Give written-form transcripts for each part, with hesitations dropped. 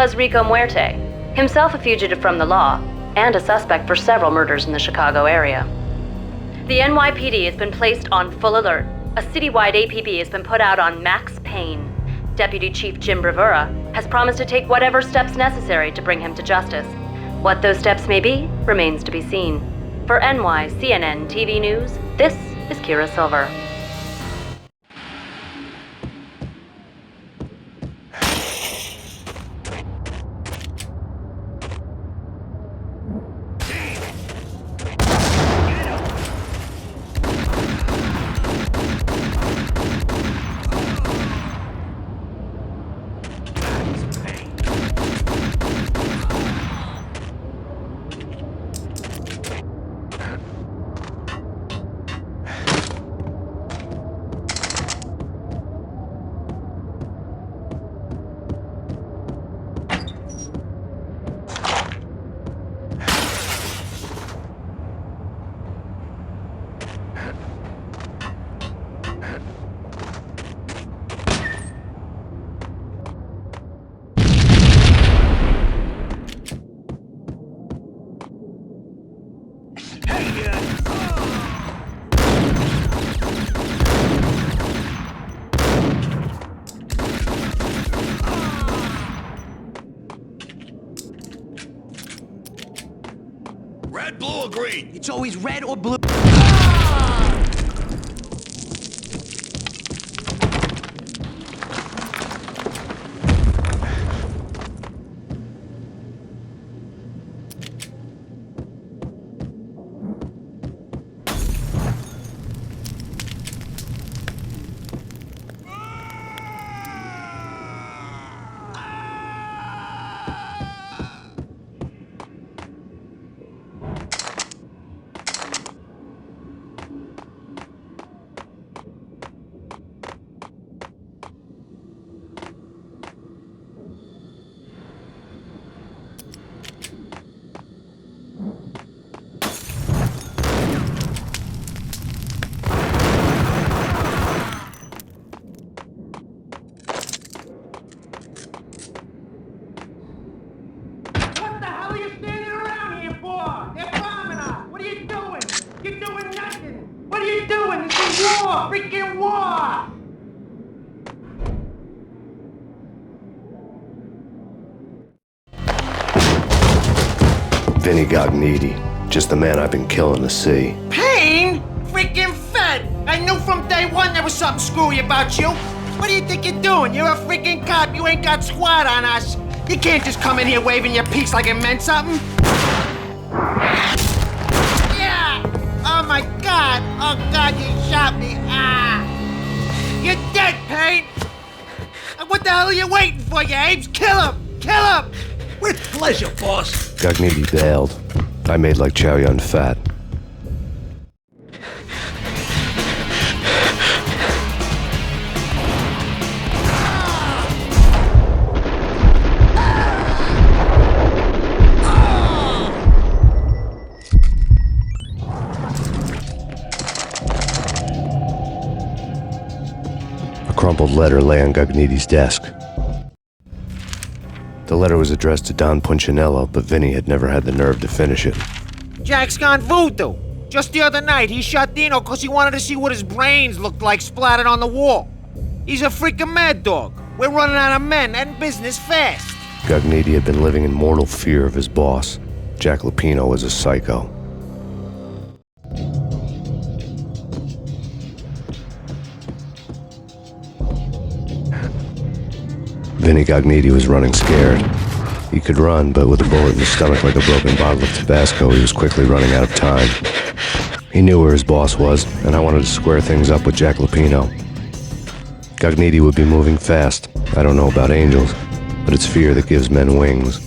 was Rico Muerte, himself a fugitive from the law and a suspect for several murders in the Chicago area. The NYPD has been placed on full alert. A citywide APB has been put out on Max Payne. Deputy Chief Jim Bravura has promised to take whatever steps necessary to bring him to justice. What those steps may be remains to be seen. For NYCNN TV News, this is Kira Silver. Red, blue, or green? It's always red or blue. Freaking war! Vinny Gognitti, just the man I've been killing to see. Payne? Freaking fed! I knew from day one there was something screwy about you. What do you think you're doing? You're a freaking cop. You ain't got squat on us. You can't just come in here waving your piece like it meant something. Yeah! Oh my God! Oh God, you shot me! Ah! You're dead, Payne! What the hell are you waiting for, you apes? Kill him! Kill him! With pleasure, boss. Gognitti bailed. I made like Chow Yun Fat. A crumpled letter lay on Gognitti's desk. The letter was addressed to Don Punchinello, but Vinny had never had the nerve to finish it. Jack's gone voodoo. Just the other night, he shot Dino because he wanted to see what his brains looked like splattered on the wall. He's a freaking mad dog. We're running out of men and business fast. Gognitti had been living in mortal fear of his boss. Jack Lupino was a psycho. Vinny Gognitti was running scared. He could run, but with a bullet in his stomach like a broken bottle of Tabasco, he was quickly running out of time. He knew where his boss was, and I wanted to square things up with Jack Lupino. Gognitti would be moving fast. I don't know about angels, but it's fear that gives men wings.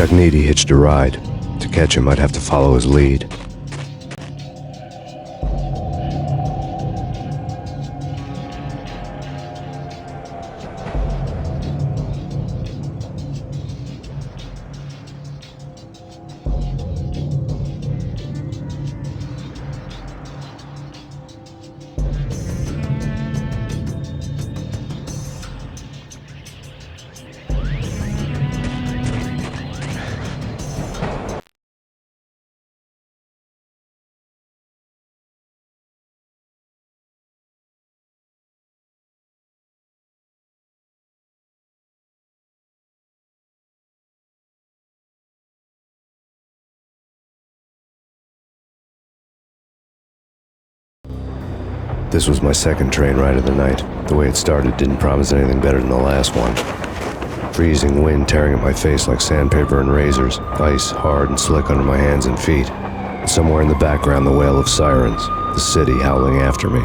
Gognitti hitched a ride. To catch him, I'd have to follow his lead. This was my second train ride of the night. The way it started didn't promise anything better than the last one. Freezing wind tearing at my face like sandpaper and razors, ice hard and slick under my hands and feet. And somewhere in the background, the wail of sirens, the city howling after me.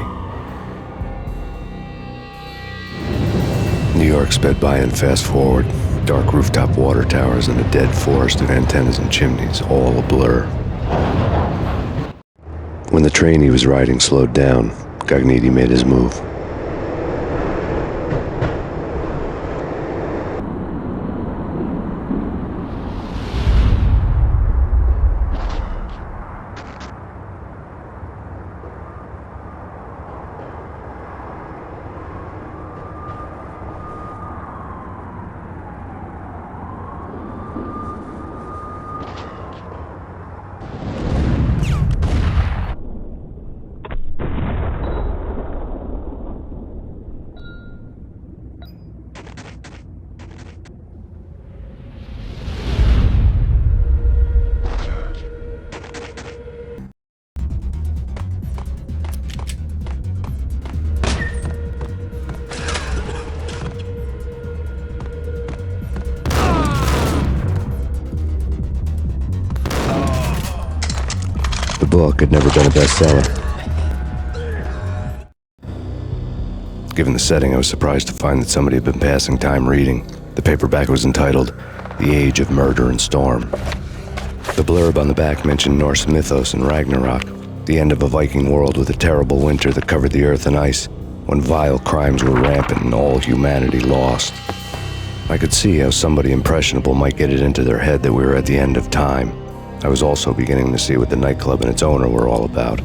New York sped by in fast forward. Dark rooftop water towers and a dead forest of antennas and chimneys, all a blur. When the train he was riding slowed down, Gognitti made his move. The book had never been a bestseller. Given the setting, I was surprised to find that somebody had been passing time reading. The paperback was entitled, The Age of Murder and Storm. The blurb on the back mentioned Norse mythos and Ragnarok, the end of a Viking world with a terrible winter that covered the earth in ice, when vile crimes were rampant and all humanity lost. I could see how somebody impressionable might get it into their head that we were at the end of time. I was also beginning to see what the nightclub and its owner were all about.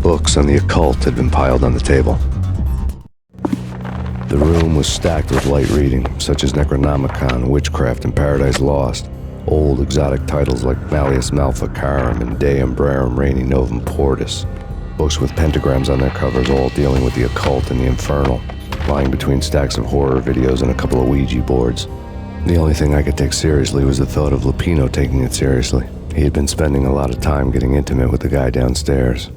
Books on the occult had been piled on the table. The room was stacked with light reading, such as Necronomicon, Witchcraft, and Paradise Lost. Old exotic titles like Malleus Maleficarum and De Umbrarum Reini Novum Portis. Books with pentagrams on their covers, all dealing with the occult and the infernal, lying between stacks of horror videos and a couple of Ouija boards. The only thing I could take seriously was the thought of Lupino taking it seriously. He had been spending a lot of time getting intimate with the guy downstairs.